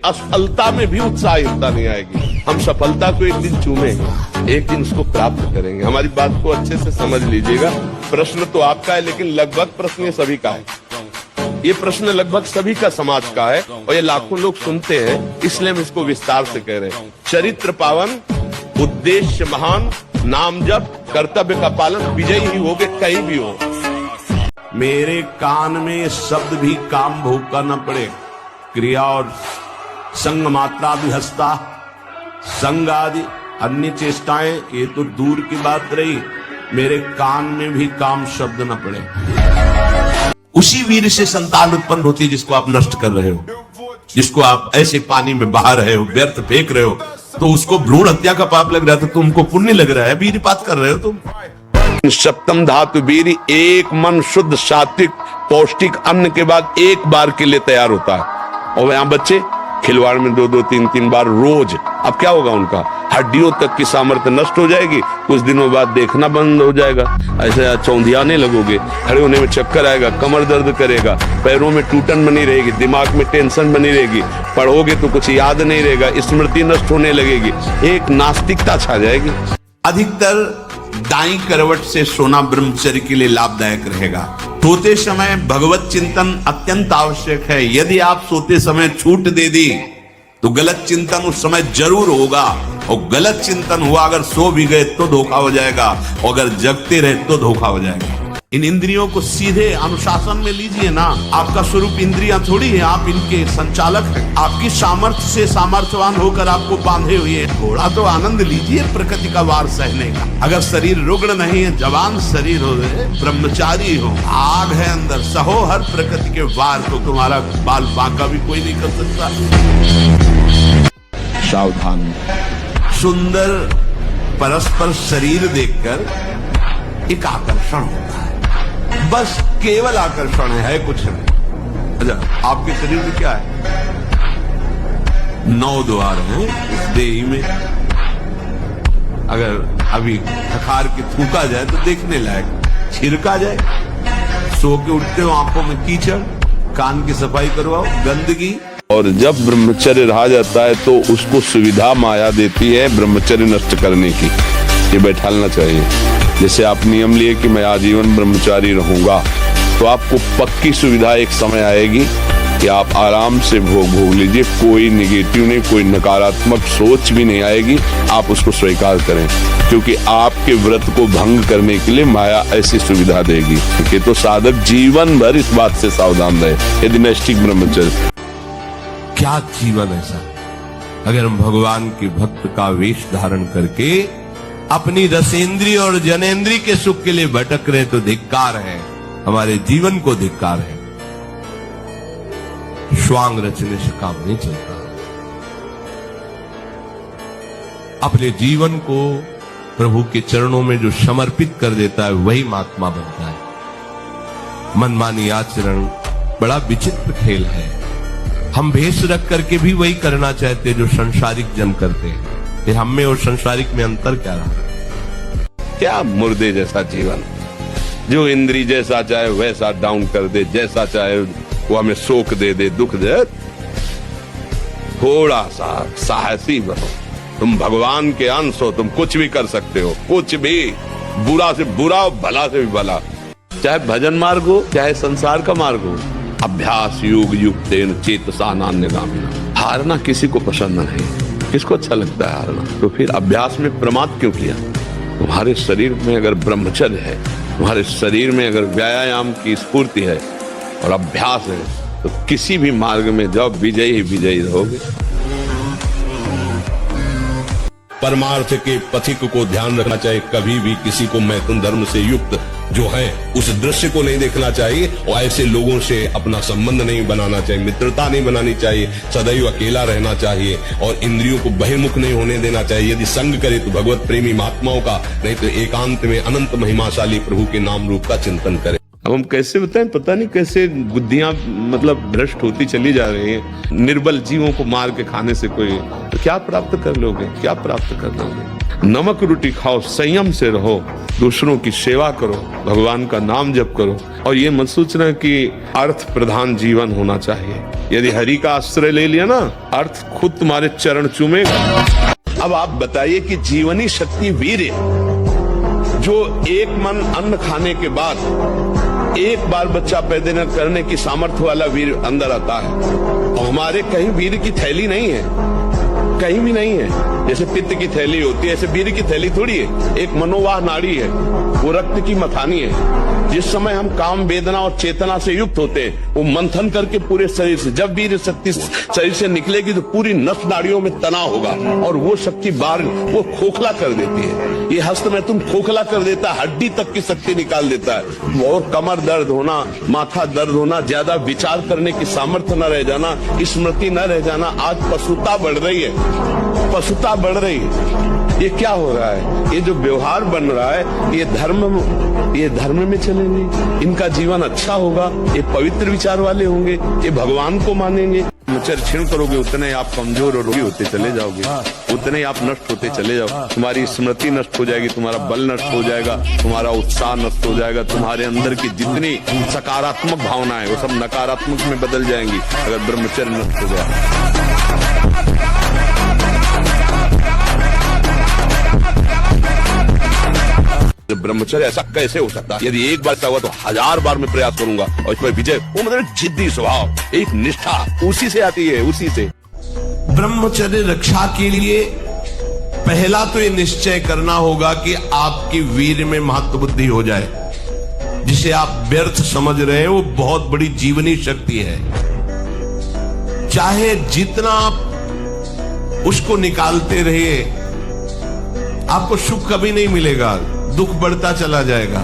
असफलता में भी उत्साहिता नहीं आएगी। हम सफलता को एक दिन चूमेंगे, एक दिन उसको प्राप्त करेंगे। हमारी बात को अच्छे से समझ लीजिएगा। प्रश्न तो आपका है, लेकिन लगभग प्रश्न ये सभी का है। ये प्रश्न लगभग सभी का समाज का है और ये लाखों लोग सुनते हैं, इसलिए हम इसको विस्तार से कह रहे हैं। चरित्र पावन, उद्देश्य महान, नाम जप, कर्तव्य का पालन, विजयी ही होगे कहीं भी हो। मेरे कान में शब्द भी काम भोग का न पड़े, क्रिया और संग मात्रा भी हंसता, संग आदि अन्य चेष्टाएं ये तो दूर की बात रही, मेरे कान में भी काम शब्द न पड़े। उसी वीर से संतान उत्पन्न होती है जिसको आप नष्ट कर रहे हो, जिसको आप ऐसे पानी में बहा रहे हो, व्यर्थ फेंक रहे हो, तो उसको भ्रूण हत्या का पाप लग रहा था, तुमको पुण्य लग रहा है, वीरपात कर रहे हो तुम। सप्तम धातु वीर, एक मन शुद्ध सात्विक पौष्टिक अन्न के बाद एक बार के लिए तैयार होता है। और यहाँ बच्चे खिलवाड़ में 2-2 3-3 बार रोज, अब क्या होगा उनका? हड्डियों तक की सामर्थ्य नष्ट हो जाएगी, कुछ दिनों बाद देखना बंद हो जाएगा, ऐसे चौंधियाने लगोगे, खड़े होने में चक्कर आएगा, कमर दर्द करेगा, पैरों में टूटन बनी रहेगी, दिमाग में टेंशन बनी रहेगी, पढ़ोगे तो कुछ याद नहीं रहेगा, स्मृति नष्ट होने लगेगी, एक नास्तिकता छा जाएगी। अधिकतर दाईं करवट से सोना ब्रह्मचर्य के लिए लाभदायक रहेगा। सोते समय भगवत चिंतन अत्यंत आवश्यक है। यदि आप सोते समय छूट दे दी तो गलत चिंतन उस समय जरूर होगा, और गलत चिंतन हुआ अगर सो भी गए तो धोखा हो जाएगा, और अगर जगते रहे तो धोखा हो जाएगा। इन इंद्रियों को सीधे अनुशासन में लीजिए ना। आपका स्वरूप इंद्रियां थोड़ी है, आप इनके संचालक हैं। आपकी सामर्थ्य से सामर्थ्यवान होकर आपको बांधे हुए हैं। थोड़ा तो आनंद लीजिए प्रकृति का वार सहने का। अगर शरीर रुग्ण नहीं है, जवान शरीर हो, ब्रह्मचारी हो, आग है अंदर, सहो हर प्रकृति के वार को, तुम्हारा बाल बांका भी कोई नहीं कर सकता। सावधान। सुंदर परस्पर शरीर देखकर एक आकर्षण होता है, बस केवल आकर्षण है, कुछ नहीं। अच्छा, आपके शरीर में क्या है? 9 द्वार हैं इस देही में। अगर अभी खखार के थूका जाए तो देखने लायक, छिड़का जाए, सो के उठते हो आंखों में कीचड़, कान की सफाई करवाओ, गंदगी। और जब ब्रह्मचर्य रहा जाता है तो उसको सुविधा माया देती है ब्रह्मचर्य नष्ट करने की। ये बैठालना चाहिए। जैसे आप नियम लिए कि मैं आजीवन ब्रह्मचारी रहूंगा, तो आपको पक्की सुविधा एक समय आएगी कि आप आराम से भोग लीजिए, कोई नेगेटिव नहीं, कोई नकारात्मक सोच भी नहीं आएगी। आप उसको स्वीकार करें, क्योंकि आपके व्रत को भंग करने के लिए माया ऐसी सुविधा देगी कि तो साधक जीवन भर इस बात से सावधान रहे। यदि नैष्ठिक ब्रह्मचर्य, क्या जीवन ऐसा अगर हम भगवान के भक्त का वेश धारण करके अपनी रसेंद्रिय और जनेंद्रिय के सुख के लिए भटक रहे तो धिक्कार है, हमारे जीवन को धिक्कार है। श्वांग रचने से काम नहीं चलता। अपने जीवन को प्रभु के चरणों में जो समर्पित कर देता है वही महात्मा बनता है। मनमानी आचरण बड़ा विचित्र खेल है। हम भेष रख करके भी वही करना चाहते हैं जो संसारिक जन करते हैं। फिर हम में और संसारिक में अंतर क्या रहा? क्या मुर्दे जैसा जीवन, जो इंद्री जैसा चाहे वैसा डाउन कर दे, जैसा चाहे वो हमें शोक दे दे, दुख दे। थोड़ा सा साहसी बनो। तुम भगवान के अंश हो, तुम कुछ भी कर सकते हो, कुछ भी, बुरा से बुरा, भला से भी भला। चाहे भजन मार्ग हो, चाहे संसार का मार्ग हो। अभ्यास योग युक्तेन चेतसा नान्यगामिना। हारना किसी को पसंद नहीं, किसको अच्छा लगता है हारना? तो फिर अभ्यास में प्रमाद क्यों किया? तुम्हारे शरीर में अगर ब्रह्मचर्य है, तुम्हारे शरीर में अगर व्यायाम की स्फूर्ति है और अभ्यास है, तो किसी भी मार्ग में जाओ, विजयी ही विजयी रहोगे। परमार्थ के पथिक को ध्यान रखना चाहिए। कभी भी किसी को मैथुन धर्म से युक्त जो है उस दृश्य को नहीं देखना चाहिए, और ऐसे लोगों से अपना संबंध नहीं बनाना चाहिए, मित्रता नहीं बनानी चाहिए, सदैव अकेला रहना चाहिए और इंद्रियों को बहिर्मुख नहीं होने देना चाहिए। यदि संग करे तो भगवत प्रेमी महात्माओं का, नहीं तो एकांत में अनंत महिमाशाली प्रभु के नाम रूप का चिंतन करे। अब हम कैसे बताएं, पता नहीं कैसे बुद्धियां मतलब भ्रष्ट होती चली जा रही हैं। निर्बल जीवों को मार के खाने से कोई तो क्या प्राप्त कर लोगे? क्या प्राप्त कर लोगे? नमक रोटी खाओ, संयम से रहो, दूसरों की सेवा करो, भगवान का नाम जप करो, और ये मत सोचना कि अर्थ प्रधान जीवन होना चाहिए। यदि हरि का आश्रय ले लिया ना, अर्थ खुद तुम्हारे चरण चूमेगा। अब आप बताइए कि जीवनी शक्ति वीर्य, जो एक मन अन्न खाने के बाद एक बार बच्चा पैदा करने की सामर्थ्य वाला वीर अंदर आता है, और हमारे कहीं वीर की थैली नहीं है, कहीं भी नहीं है। जैसे पित्त की थैली होती है, ऐसे वीर की थैली थोड़ी है। एक मनोवाह नाड़ी है, वो रक्त की मथानी है। जिस समय हम काम वेदना और चेतना से युक्त होते हैं, वो मंथन करके पूरे शरीर से, जब वीर शक्ति शरीर से निकलेगी तो पूरी नस नाड़ियों में तनाव होगा, और वो शक्ति बाहर वो खोखला कर देती है। ये हस्त में तुम खोखला कर देता है, हड्डी तक की शक्ति निकाल देता है। और कमर दर्द होना, माथा दर्द होना, ज्यादा विचार करने की सामर्थ्य न रह जाना, स्मृति न रह जाना। आज पशुता बढ़ रही है, पशुता बढ़ रही है। ये क्या हो रहा है? ये जो व्यवहार बन रहा है, ये धर्म में चलेंगे, इनका जीवन अच्छा होगा, ये पवित्र विचार वाले होंगे, ये भगवान को मानेंगे। क्षीण करोगे उतने आप कमजोर और रोगी होते चले जाओगे, उतने ही आप नष्ट होते चले जाओ। तुम्हारी स्मृति नष्ट हो जाएगी, तुम्हारा बल नष्ट हो जाएगा, तुम्हारा उत्साह नष्ट हो जाएगा, तुम्हारे अंदर की जितनी सकारात्मक भावना है वो सब नकारात्मक में बदल जाएंगी अगर ब्रह्मचर्य नष्ट हो जाए। ब्रह्मचर्य ऐसा कैसे हो सकता है? यदि एक बार हुआ तो 1000 बार मैं प्रयास करूंगा, और इस पर विजय, वो मतलब जिद्दी स्वभाव, एक निष्ठा उसी से आती है, उसी से। ब्रह्मचर्य रक्षा के लिए पहला तो ये निश्चय करना होगा कि आपकी वीर में महत्व बुद्धि हो जाए। जिसे आप व्यर्थ समझ रहे हैं वो बहुत बड़ी जीवनी शक्ति है। चाहे जितना आप उसको निकालते रहिए, आपको सुख कभी नहीं मिलेगा, दुख बढ़ता चला जाएगा।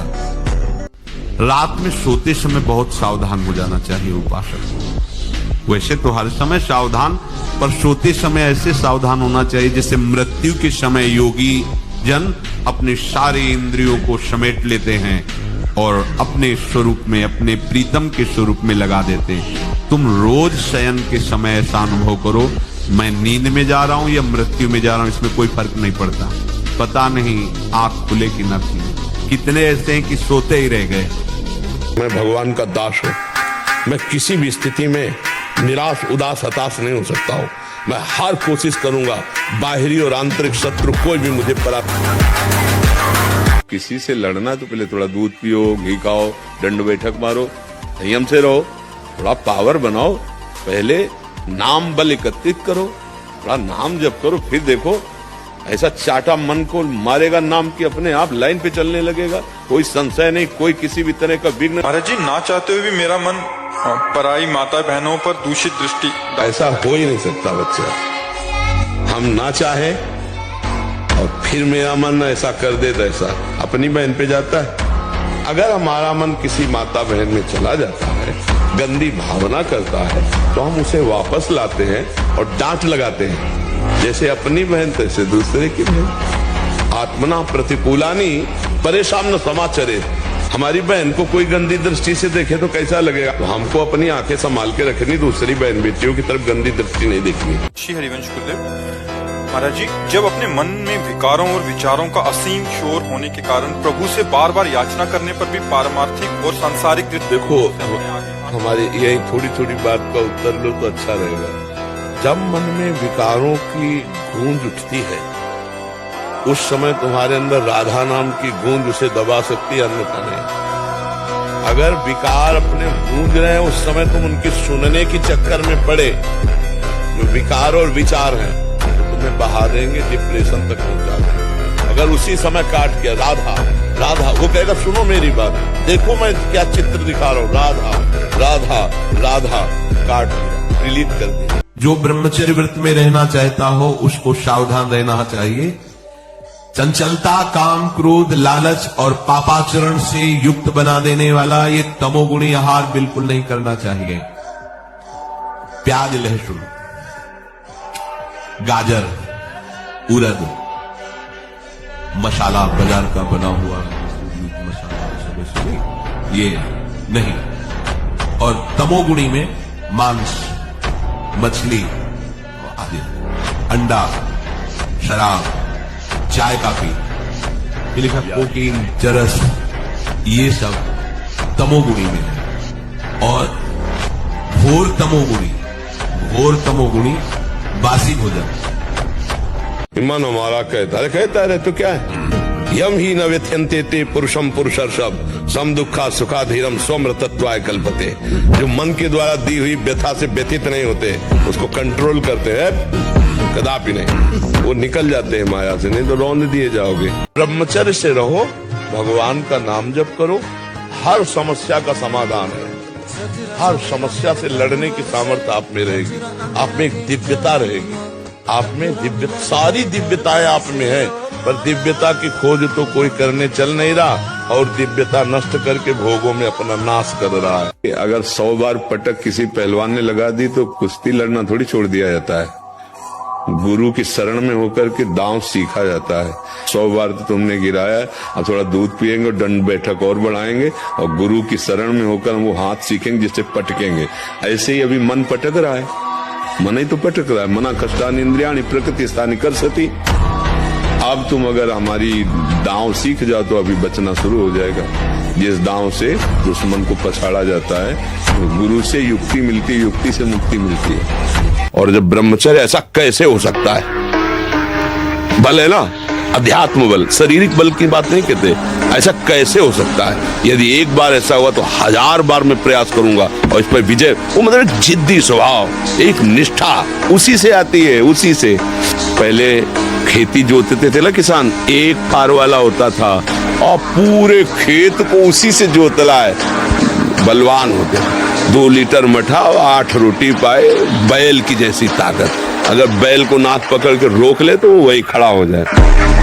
रात में सोते समय बहुत सावधान हो जाना चाहिए उपासक को। वैसे तो हर समय सावधान, पर सोते समय ऐसे सावधान होना चाहिए जैसे मृत्यु के समय योगी जन अपने सारे इंद्रियों को समेट लेते हैं और अपने स्वरूप में, अपने प्रीतम के स्वरूप में लगा देते हैं। तुम रोज शयन के समय ऐसा अनुभव करो, मैं नींद में जा रहा हूं या मृत्यु में जा रहा हूं, इसमें कोई फर्क नहीं पड़ता। पता नहीं आंख खुले कि न खुले। कितने ऐसे हैं कि सोते ही रह गए। मैं भगवान का दास हूं, मैं किसी भी स्थिति में निराश, उदास, हताश नहीं हो सकता हूं। मैं हर कोशिश करूंगा, बाहरी और आंतरिक शत्रु कोई भी मुझे परास्त। किसी से लड़ना तो पहले थोड़ा दूध पियो, घी खाओ, दंड बैठक मारो, संयम से रहो, थोड़ा पावर बनाओ। पहले नाम बल एकत्रित करो, थोड़ा नाम जप करो, फिर देखो ऐसा चाटा मन को मारेगा नाम की अपने आप लाइन पे चलने लगेगा। कोई संशय नहीं, कोई किसी भी तरह का विघ्न। महाराज जी, ना चाहते हुए भी मेरा मन पराई माता बहनों पर दूषित दृष्टि। ऐसा हो ही नहीं सकता बच्चा। हम ना चाहे और फिर मेरा मन ऐसा कर दे तो ऐसा अपनी बहन पे जाता है। अगर हमारा मन किसी माता बहन में चला जाता है, गंदी भावना करता है, तो हम उसे वापस लाते हैं और डांट लगाते हैं। जैसे अपनी बहन तैसे दूसरे की बहन। आत्मना प्रतिकूलानी परेशान न समाचरे। हमारी बहन को कोई गंदी दृष्टि से देखे तो कैसा लगेगा? तो हमको अपनी आंखें संभाल के रखनी, दूसरी बहन बेटियों की तरफ गंदी दृष्टि नहीं देखनी। श्री हरिवंश गुरुदेव महाराज जी, जब अपने मन में विकारों और विचारों का असीम शोर होने के कारण प्रभु से बार बार याचना करने पर भी पारमार्थिक और सांसारिक देखो, हमारी यही थोड़ी थोड़ी बात का उत्तर लो तो अच्छा रहेगा। जब मन में विकारों की गूंज उठती है, उस समय तुम्हारे अंदर राधा नाम की गूंज उसे दबा सकती है, अन्यथा नहीं। अगर विकार अपने गूंज रहे हैं, उस समय तुम उनकी सुनने की चक्कर में पड़े, जो विकार और विचार हैं तो तुम्हें बहा देंगे, डिप्रेशन तक पहुंचा देंगे। अगर उसी समय काट के राधा राधा, वो कहेगा सुनो मेरी बात, देखो मैं क्या चित्र दिखा रहा हूँ, राधा राधा राधा, काट डिलीट कर दिया। जो ब्रह्मचर्य व्रत में रहना चाहता हो उसको सावधान रहना चाहिए। चंचलता, काम, क्रोध, लालच और पापाचरण से युक्त बना देने वाला ये तमोगुणी आहार बिल्कुल नहीं करना चाहिए। प्याज, लहसुन, गाजर, उड़द, मसाला, बाजार का बना हुआ मसाला, ये नहीं। और तमोगुणी में मांस, मछली आदि, अंडा, शराब, चाय, काफी, ये लिखा कोकीन, चरस, ये सब तमोगुणी में है। और घोर तमोगुणी घोर तमोगुणी बासी भोजन। मन हमारा कहता है तो क्या है, यम ही न व्यथ्यन्ते ते पुरुषम पुरुषर्षभ सम दुखा सुखाधीरम स्वमृतत्वाय कल्पते। जो मन के द्वारा दी हुई व्यथा से व्यथित नहीं होते, उसको कंट्रोल करते हैं, कदापि नहीं, वो निकल जाते हैं माया से, नहीं तो रौंद दिए जाओगे। ब्रह्मचर्य से रहो, भगवान का नाम जप करो, हर समस्या का समाधान है। हर समस्या से लड़ने की सामर्थ्य आप में रहेगी, आप में एक दिव्यता रहेगी, आप में सारी दिव्यताएं आप में है, पर दिव्यता की खोज तो कोई करने चल नहीं रहा और दिव्यता नष्ट करके भोगों में अपना नाश कर रहा है। अगर 100 बार पटक किसी पहलवान ने लगा दी तो कुश्ती लड़ना थोड़ी छोड़ दिया जाता है। गुरु की शरण में होकर के दांव सीखा जाता है। 100 बार तो तुमने गिराया, अब थोड़ा दूध पिएंगे और दंड बैठक और बढ़ाएंगे और गुरु की शरण में होकर वो हाथ सीखेंगे जिससे पटकेंगे। ऐसे ही अभी मन पटक रहा है, मन ही तो पटक रहा है। मना कष्टानि इंद्रियाणि प्रकृति स्थानि कर्षति। अब तुम अगर हमारी दांव सीख जाओ तो अभी बचना शुरू हो जाएगा। जिस दांव से दुश्मन को पछाड़ा जाता है, गुरु से युक्ति मिलती है, युक्ति से मुक्ति मिलती है। और जब ब्रह्मचर्य, ऐसा कैसे हो सकता है? बल है ना, अध्यात्म बल, शारीरिक बल की बात नहीं कहते। ऐसा कैसे हो सकता है? यदि एक बार ऐसा हुआ तो 1000 बार मैं प्रयास करूंगा और इस पर विजय। वो मतलब एक जिद्दी स्वभाव, एक निष्ठा, उसी से आती है, उसी से। पहले खेती जोतते थे ना किसान, एक फार वाला होता था और पूरे खेत को उसी से जोतला है। बलवान होते, 2 लीटर मठा और 8 रोटी पाए, बैल की जैसी ताकत। अगर बैल को नाक पकड़ के रोक ले तो वो वही खड़ा हो जाए।